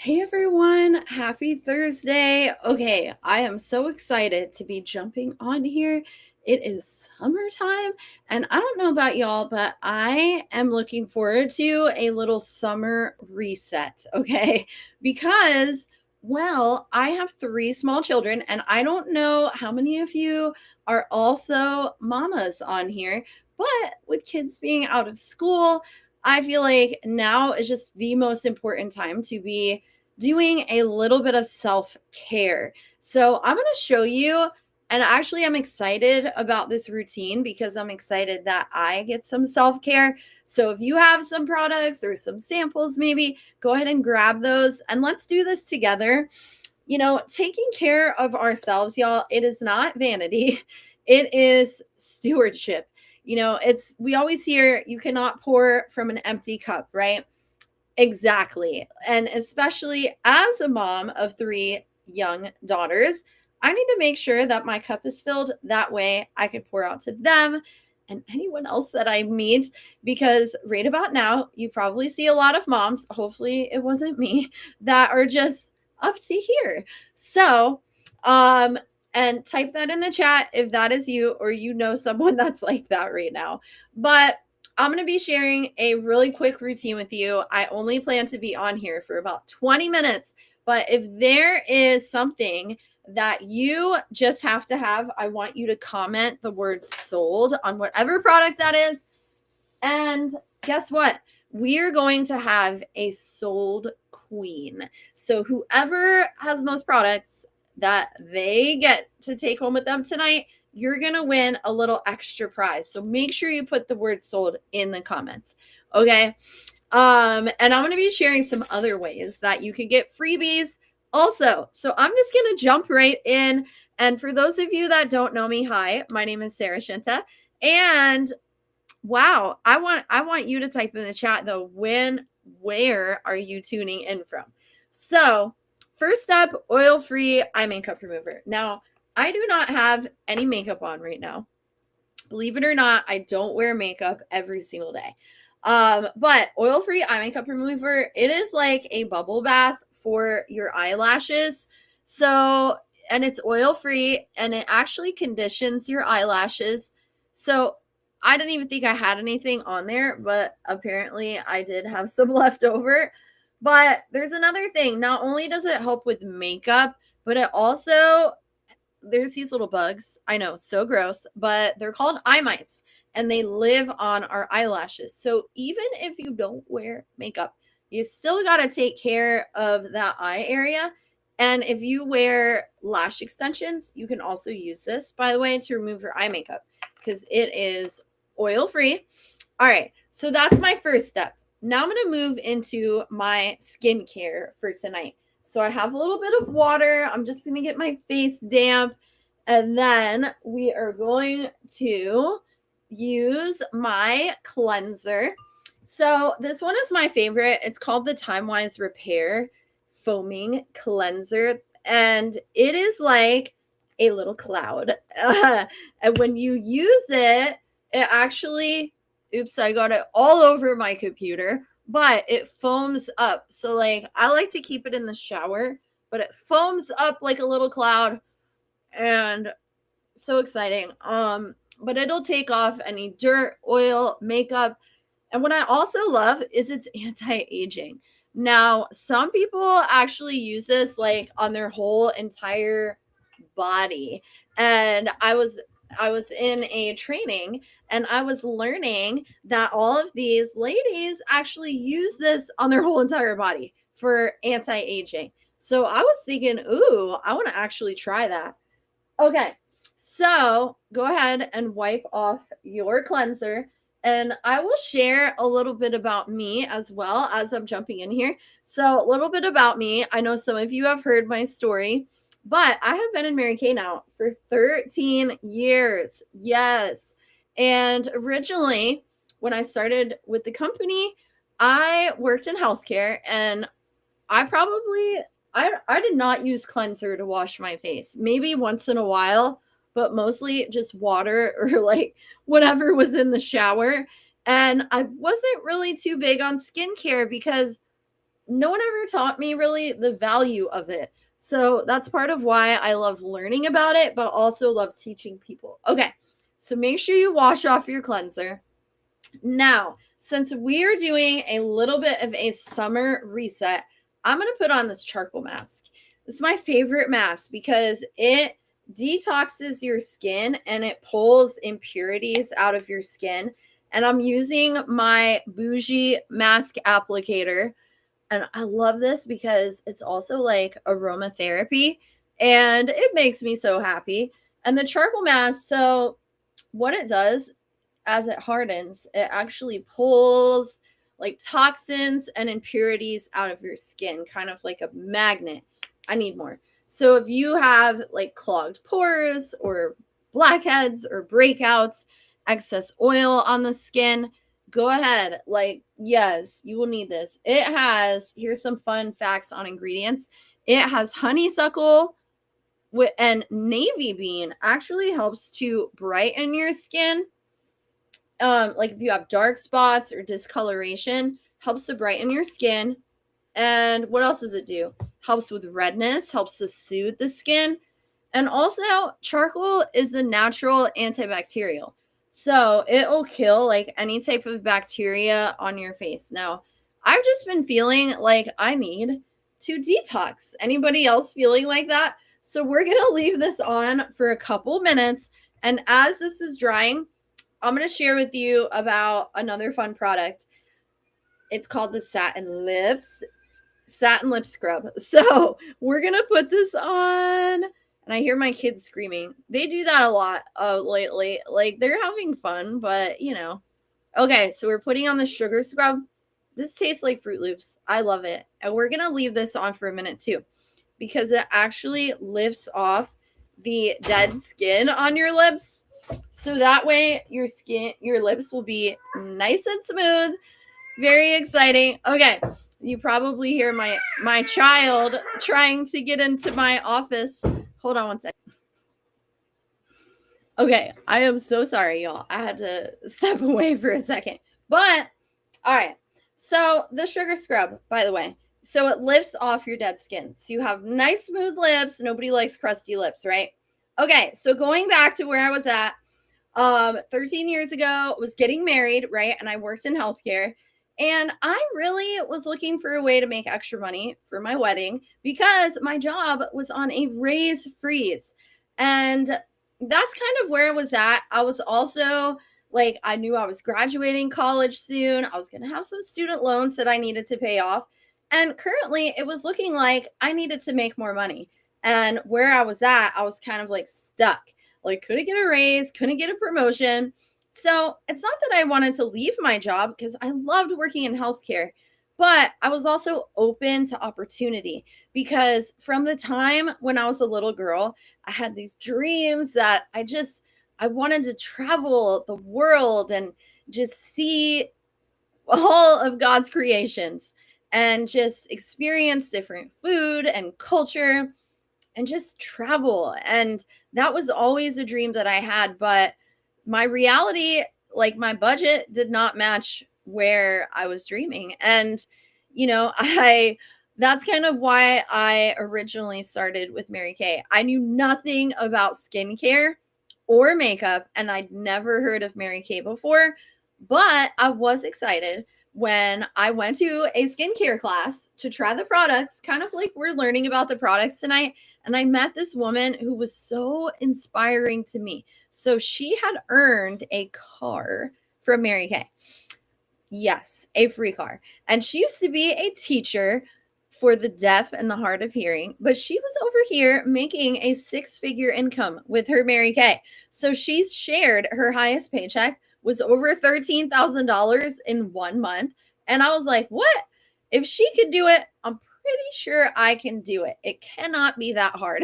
Hey everyone, happy Thursday. Okay, I am so excited to be jumping on here. It is summertime, and I don't know about y'all, but I am looking forward to a little summer reset, okay? Because, well, I have three small children, and I don't know how many of you are also mamas on here, but with kids being out of school, I feel like now is just the most important time to be doing a little bit of self care. So, I'm going to show you, and actually, I'm excited about this routine because I'm excited that I get some self care. So, if you have some products or some samples, maybe go ahead and grab those and let's do this together. Taking care of ourselves, y'all, it is not vanity, it is stewardship. We always hear you cannot pour from an empty cup, right? Exactly. And especially as a mom of three young daughters, I need to make sure that my cup is filled. That way I can pour out to them and anyone else that I meet. Because right about now, you probably see a lot of moms, hopefully it wasn't me, that are just up to here. So, um, and type that in the chat if that is you or you know someone that's like that right now. But I'm going to be sharing a really quick routine with you. I only plan to be on here for about 20 minutes, but if there is something that you just have to have, I want you to comment the word sold on whatever product that is. And guess what? We are going to have a sold queen. So whoever has most products that they get to take home with them tonight, you're going to win a little extra prize. So make sure you put the word sold in the comments. Okay? And I'm going to be sharing some other ways that you can get freebies also. So I'm just going to jump right in. And for those of you that don't know me, hi, my name is Sarah Shinta. And wow, I want you to type in the chat though, where are you tuning in from? So, first up, oil-free eye makeup remover. Now, I do not have any makeup on right now. Believe it or not, I don't wear makeup every single day. But oil-free eye makeup remover, it is like a bubble bath for your eyelashes. So, and it's oil-free and it actually conditions your eyelashes. So, I didn't even think I had anything on there, but apparently I did have some left over. But there's another thing. Not only does it help with makeup, but it also there's these little bugs. I know, so gross, but they're called eye mites and they live on our eyelashes. So even if you don't wear makeup, you still got to take care of that eye area. And if you wear lash extensions, you can also use this, by the way, to remove your eye makeup because it is oil free. All right, so that's my first step. Now I'm going to move into my skincare for tonight. So I have a little bit of water. I'm just going to get my face damp. And then we are going to use my cleanser. So this one is my favorite. It's called the Time Wise Repair Foaming Cleanser. And it is like a little cloud. And when you use it, it actually, oops, I got it all over my computer, but it foams up. So like I like to keep it in the shower, but it foams up like a little cloud and so exciting. But it'll take off any dirt, oil, makeup. And what I also love is it's anti-aging. Now, some people actually use this like on their whole entire body. And I was in a training and I was learning that all of these ladies actually use this on their whole entire body for anti-aging. So I was thinking, ooh, I want to actually try that. Okay. So go ahead and wipe off your cleanser. And I will share a little bit about me as well as I'm jumping in here. So, a little bit about me. I know some of you have heard my story, but I have been in Mary Kay now for 13 years. Yes. And originally, when I started with the company, I worked in healthcare and I probably I did not use cleanser to wash my face. Maybe once in a while, but mostly just water or like whatever was in the shower. And I wasn't really too big on skincare because no one ever taught me really the value of it. So that's part of why I love learning about it, but also love teaching people. Okay, so make sure you wash off your cleanser. Now, since we are doing a little bit of a summer reset, I'm going to put on this charcoal mask. This is my favorite mask because it detoxes your skin and it pulls impurities out of your skin. And I'm using my Bougie mask applicator. And I love this because it's also like aromatherapy and it makes me so happy. And the charcoal mask, so what it does as it hardens, it actually pulls like toxins and impurities out of your skin, kind of like a magnet. I need more. So if you have like clogged pores or blackheads or breakouts, excess oil on the skin, go ahead. Like, yes, you will need this. It has, here's some fun facts on ingredients. It has honeysuckle and navy bean actually helps to brighten your skin. Like if you have dark spots or discoloration, helps to brighten your skin. And what else does it do? Helps with redness, helps to soothe the skin. And also, charcoal is a natural antibacterial. So it'll kill like any type of bacteria on your face. Now, I've just been feeling like I need to detox. Anybody else feeling like that? So we're going to leave this on for a couple minutes. And as this is drying, I'm going to share with you about another fun product. It's called the Satin Lip Scrub. So we're going to put this on. And I hear my kids screaming. They do that a lot lately. Like they're having fun, but you know. Okay, so we're putting on the sugar scrub. This tastes like Fruit Loops. I love it. And we're going to leave this on for a minute too, because it actually lifts off the dead skin on your lips. So that way your lips will be nice and smooth. Very exciting. Okay, you probably hear my child trying to get into my office. Hold on one second. Okay, I am so sorry, y'all. I had to step away for a second. But all right. So the sugar scrub, by the way, so it lifts off your dead skin. So you have nice smooth lips. Nobody likes crusty lips, right? Okay, so going back to where I was at, 13 years ago, was getting married, right? And I worked in healthcare. And I really was looking for a way to make extra money for my wedding because my job was on a raise freeze. And that's kind of where I was at. I was also like, I knew I was graduating college soon. I was going to have some student loans that I needed to pay off. And currently, it was looking like I needed to make more money. And where I was at, I was kind of like stuck. Like, couldn't get a raise, couldn't get a promotion. So it's not that I wanted to leave my job because I loved working in healthcare, but I was also open to opportunity because from the time when I was a little girl, I had these dreams that I wanted to travel the world and just see all of God's creations and just experience different food and culture and just travel. And that was always a dream that I had. But my reality, like my budget, did not match where I was dreaming. And, you know, that's kind of why I originally started with Mary Kay. I knew nothing about skincare or makeup, and I'd never heard of Mary Kay before. But I was excited when I went to a skincare class to try the products, kind of like we're learning about the products tonight. And I met this woman who was so inspiring to me. So she had earned a car from Mary Kay. Yes, a free car. And she used to be a teacher for the deaf and the hard of hearing, but she was over here making a six-figure income with her Mary Kay. So she's shared her highest paycheck was over $13,000 in 1 month. And I was like, what? If she could do it, I'm pretty sure I can do it. It cannot be that hard.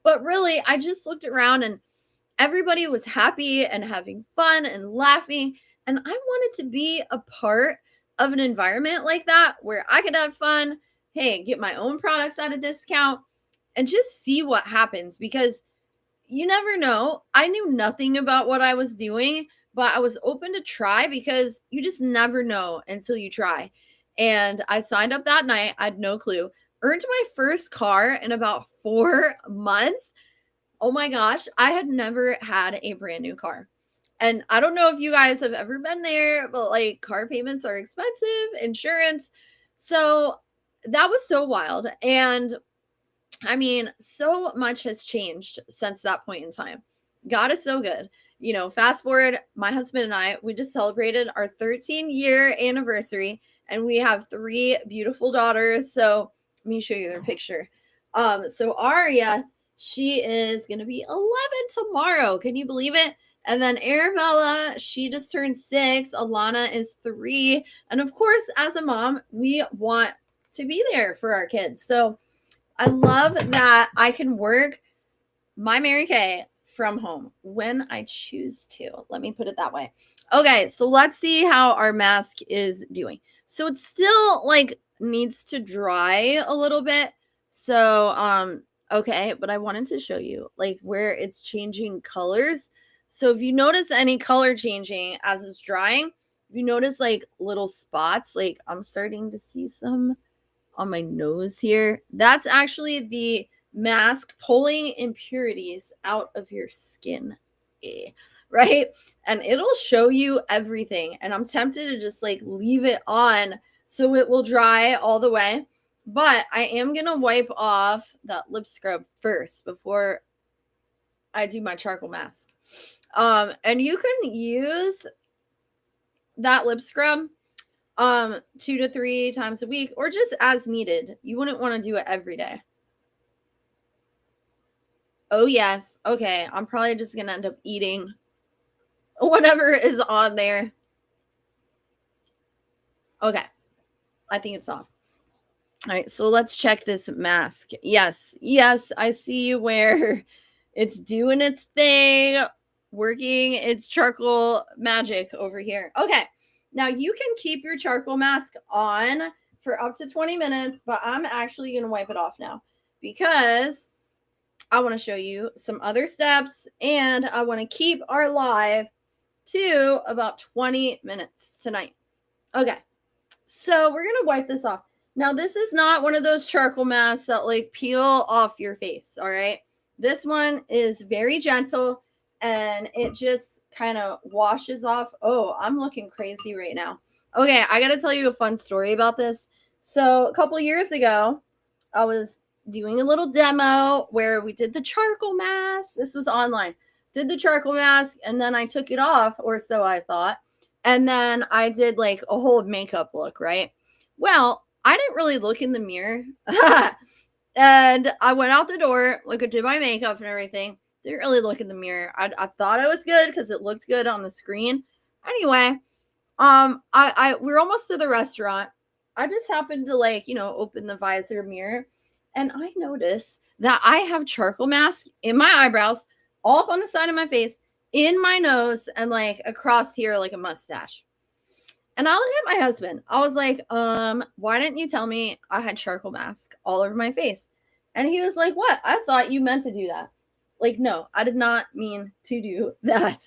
But really, I just looked around and everybody was happy and having fun and laughing. And I wanted to be a part of an environment like that where I could have fun, hey, get my own products at a discount and just see what happens because you never know. I knew nothing about what I was doing, but I was open to try because you just never know until you try. And I signed up that night. I had no clue. Earned my first car in about 4 months. Oh my gosh, I had never had a brand new car. And I don't know if you guys have ever been there, but like car payments are expensive, insurance. So that was so wild. And I mean, so much has changed since that point in time. God is so good. Fast forward, my husband and I, we just celebrated our 13-year anniversary, and we have three beautiful daughters. So let me show you their picture. So Aria, she is gonna be 11 tomorrow. Can you believe it? And then Arabella, she just turned 6. Alana is 3. And of course, as a mom, we want to be there for our kids. So I love that I can work my Mary Kay from home when I choose to. Let me put it that way. Okay, so let's see how our mask is doing. So it still like needs to dry a little bit. So okay, but I wanted to show you like where it's changing colors. So if you notice any color changing as it's drying, you notice like little spots, like I'm starting to see some on my nose here. That's actually the mask pulling impurities out of your skin. Right? And it'll show you everything. And I'm tempted to just like leave it on so it will dry all the way. But I am going to wipe off that lip scrub first before I do my charcoal mask. And you can use that lip scrub 2 to 3 times a week or just as needed. You wouldn't want to do it every day. Oh yes. Okay, I'm probably just gonna end up eating whatever is on there. Okay, I think it's off. All right, so let's check this mask. Yes, I see where it's doing its thing, working its charcoal magic over here. Okay, now you can keep your charcoal mask on for up to 20 minutes, but I'm actually going to wipe it off now because I want to show you some other steps and I want to keep our live to about 20 minutes tonight. Okay, so we're going to wipe this off. Now, this is not one of those charcoal masks that like peel off your face, all right? This one is very gentle and it just kind of washes off. Oh, I'm looking crazy right now. Okay, I got to tell you a fun story about this. So, a couple years ago, I was doing a little demo where we did the charcoal mask. This was online. Did the charcoal mask and then I took it off, or so I thought. And then I did like a whole makeup look, right? Well, I didn't really look in the mirror. And I went out the door, like I did my makeup and everything. Didn't really look in the mirror. I thought I was good because it looked good on the screen. Anyway, we're almost to the restaurant. I just happened to like, open the visor mirror and I noticed that I have charcoal mask in my eyebrows, all up on the side of my face, in my nose, and like across here like a mustache. And I looked at my husband. I was like, why didn't you tell me I had charcoal mask all over my face? And he was like, what? I thought you meant to do that. Like, no, I did not mean to do that.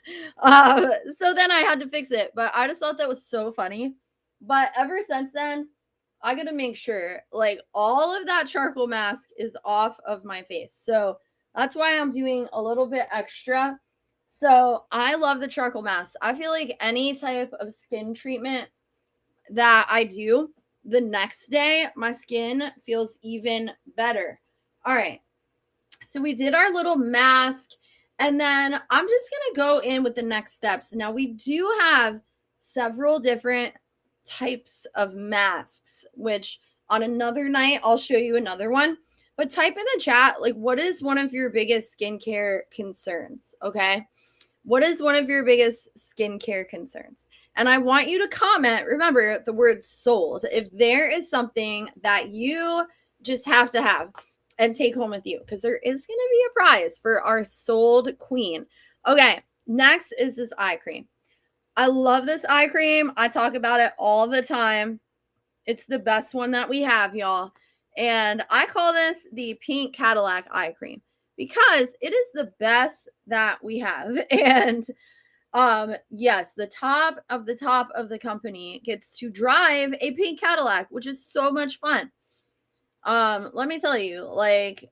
So then I had to fix it. But I just thought that was so funny. But ever since then, I got to make sure like all of that charcoal mask is off of my face. So that's why I'm doing a little bit extra. So I love the charcoal mask. I feel like any type of skin treatment that I do, the next day, my skin feels even better. All right. So we did our little mask, and then I'm just going to go in with the next steps. Now, we do have several different types of masks, which on another night, I'll show you another one. But type in the chat, like, what is one of your biggest skincare concerns? Okay. What is one of your biggest skincare concerns? And I want you to comment, remember the word sold. If there is something that you just have to have and take home with you, because there is going to be a prize for our sold queen. Okay, next is this eye cream. I love this eye cream. I talk about it all the time. It's the best one that we have, y'all. And I call this the Pink Cadillac eye cream because it is the best that we have. And Yes, the top of the company gets to drive a pink Cadillac, which is so much fun. Let me tell you, like,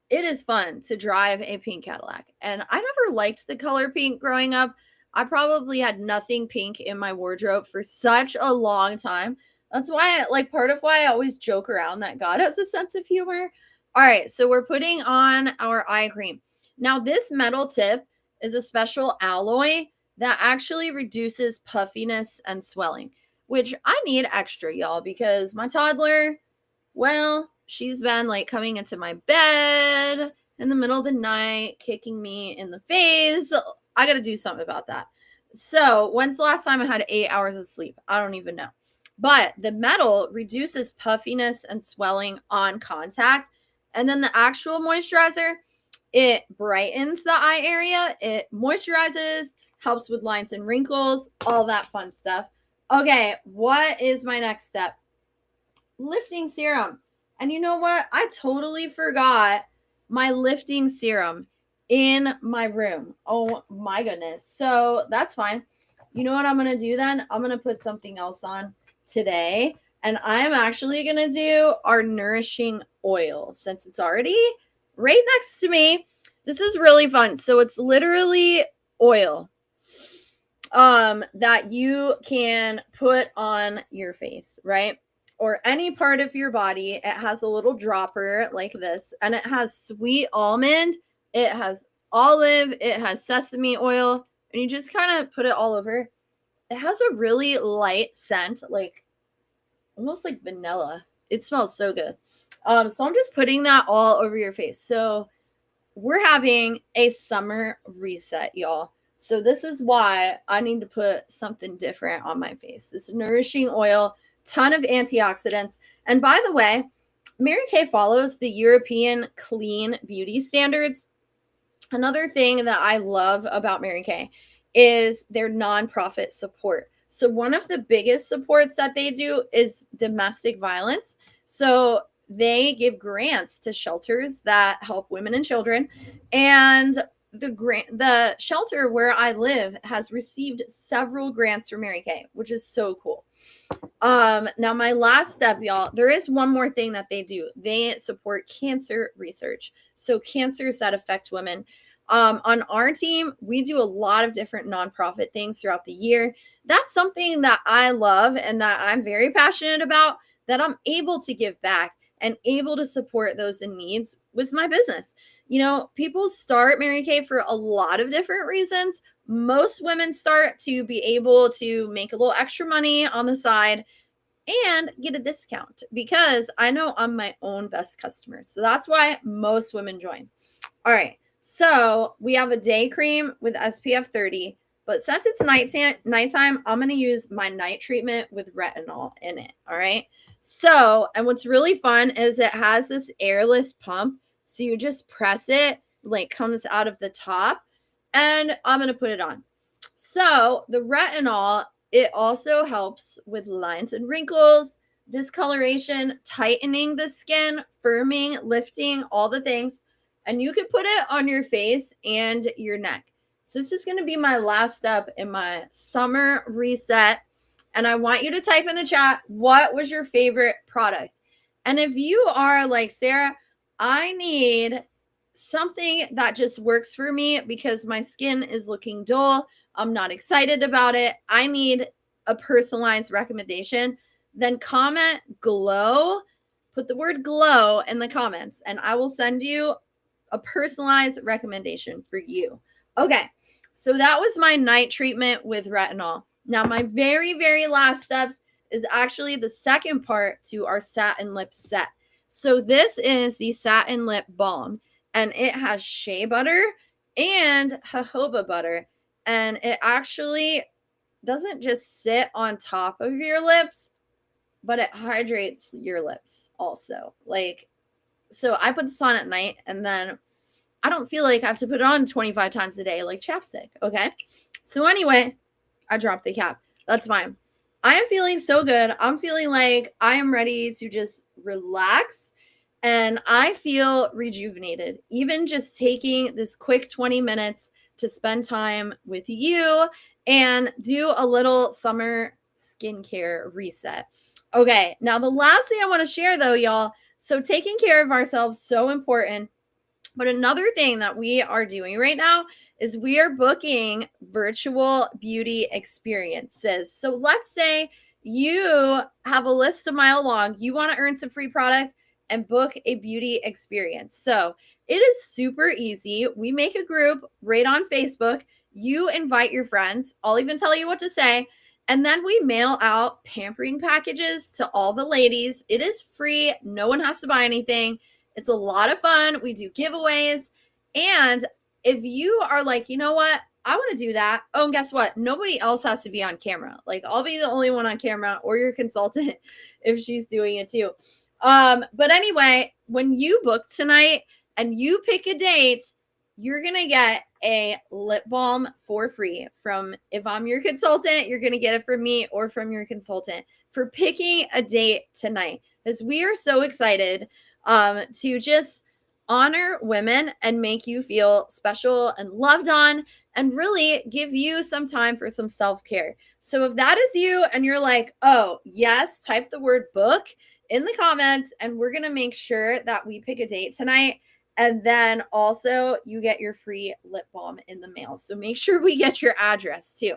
it is fun to drive a pink Cadillac. And I never liked the color pink growing up. I probably had nothing pink in my wardrobe for such a long time. That's why, like, part of why I always joke around that God has a sense of humor. All right, so we're putting on our eye cream. Now, this metal tip is a special alloy that actually reduces puffiness and swelling, which I need extra, y'all, because my toddler, well, she's been like coming into my bed in the middle of the night, kicking me in the face. I got to do something about that. So, when's the last time I had 8 hours of sleep? I don't even know. But the metal reduces puffiness and swelling on contact. And then the actual moisturizer, it brightens the eye area, it moisturizes, helps with lines and wrinkles, all that fun stuff. Okay, what is my next step? Lifting serum. And you know what? I totally forgot my lifting serum in my room. Oh my goodness. So that's fine. You know what I'm going to do then? I'm going to put something else on today. And I'm actually going to do our nourishing oil since it's already right next to me. This is really fun. So it's literally oil that you can put on your face, right? Or any part of your body. It has a little dropper like this, and it has sweet almond, it has olive, it has sesame oil, and you just kind of put it all over. It has a really light scent, like almost like vanilla. It smells so good. So I'm just putting that all over your face. So we're having a summer reset, y'all. So this is why I need to put something different on my face. This nourishing oil, ton of antioxidants. And by the way, Mary Kay follows the European Clean Beauty Standards. Another thing that I love about Mary Kay is their nonprofit support. So one of the biggest supports that they do is domestic violence. So they give grants to shelters that help women and children. And the shelter where I live has received several grants from Mary Kay, which is so cool. Now my last step, y'all, there is one more thing that they do. They support cancer research. So cancers that affect women. On our team, we do a lot of different nonprofit things throughout the year. That's something that I love and that I'm very passionate about, that I'm able to give back and able to support those in needs with my business. You know, people start Mary Kay for a lot of different reasons. Most women start to be able to make a little extra money on the side and get a discount because I know I'm my own best customer. So that's why most women join. All right. So we have a day cream with SPF 30, but since it's nighttime, I'm going to use my night treatment with retinol in it. All right. So, and what's really fun is it has this airless pump. So you just press it, like comes out of the top, and I'm going to put it on. So the retinol, it also helps with lines and wrinkles, discoloration, tightening the skin, firming, lifting, all the things. And you can put it on your face and your neck. So this is going to be my last step in my summer reset. And I want you to type in the chat, what was your favorite product? And if you are like, Sarah, I need something that just works for me because my skin is looking dull, I'm not excited about it, I need a personalized recommendation, then comment glow, put the word glow in the comments, and I will send you a personalized recommendation for you. Okay, so that was my night treatment with retinol. Now, my very, very last steps is actually the second part to our satin lip set. So this is the satin lip balm, and it has shea butter and jojoba butter, and it actually doesn't just sit on top of your lips, but it hydrates your lips also. Like, so I put this on at night, and then I don't feel like I have to put it on 25 times a day like chapstick, okay? So anyway, I dropped the cap. That's fine. I am feeling so good. I'm feeling like I am ready to just relax, and I feel rejuvenated. Even just taking this quick 20 minutes to spend time with you and do a little summer skincare reset. Okay, now the last thing I want to share though, y'all. So taking care of ourselves so important. But another thing that we are doing right now is we are booking virtual beauty experiences. So let's say you have a list a mile long, you want to earn some free product and book a beauty experience. So it is super easy. We make a group right on Facebook. You invite your friends. I'll even tell you what to say. And then we mail out pampering packages to all the ladies. It is free. No one has to buy anything. It's a lot of fun. We do giveaways. And if you are like, you know what? I want to do that. Oh, and guess what? Nobody else has to be on camera. Like I'll be the only one on camera or your consultant if she's doing it too. But anyway, when you book tonight and you pick a date, you're going to get a lip balm for free from, if I'm your consultant, you're going to get it from me or from your consultant for picking a date tonight. Because we are so excited to just honor women and make you feel special and loved on and really give you some time for some self-care. So if that is you and you're like, oh, yes, type the word book in the comments and we're going to make sure that we pick a date tonight. And then also you get your free lip balm in the mail. So make sure we get your address too.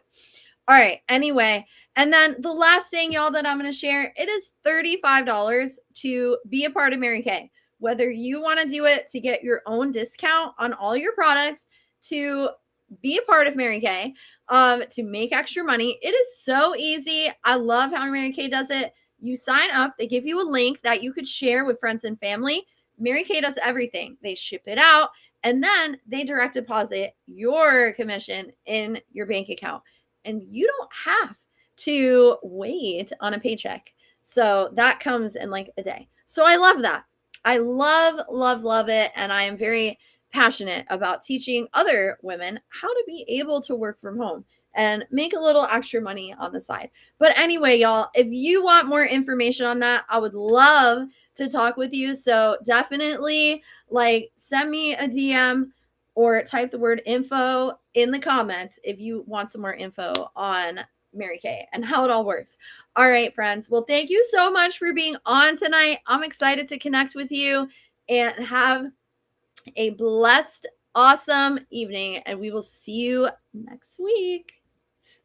All right. Anyway, and then the last thing, y'all, that I'm going to share, it is $35 to be a part of Mary Kay. Whether you want to do it to get your own discount on all your products, to be a part of Mary Kay, to make extra money. It is so easy. I love how Mary Kay does it. You sign up. They give you a link that you could share with friends and family. Mary Kay does everything. They ship it out, and then they direct deposit your commission in your bank account. And you don't have to wait on a paycheck. So that comes in like a day. So I love that. I love, love, love it. And I am very passionate about teaching other women how to be able to work from home and make a little extra money on the side. But anyway, y'all, if you want more information on that, I would love to talk with you. So definitely like send me a DM or type the word info in the comments if you want some more info on Mary Kay and how it all works. All right, friends. Well, thank you so much for being on tonight. I'm excited to connect with you and have a blessed, awesome evening. And we will see you next week.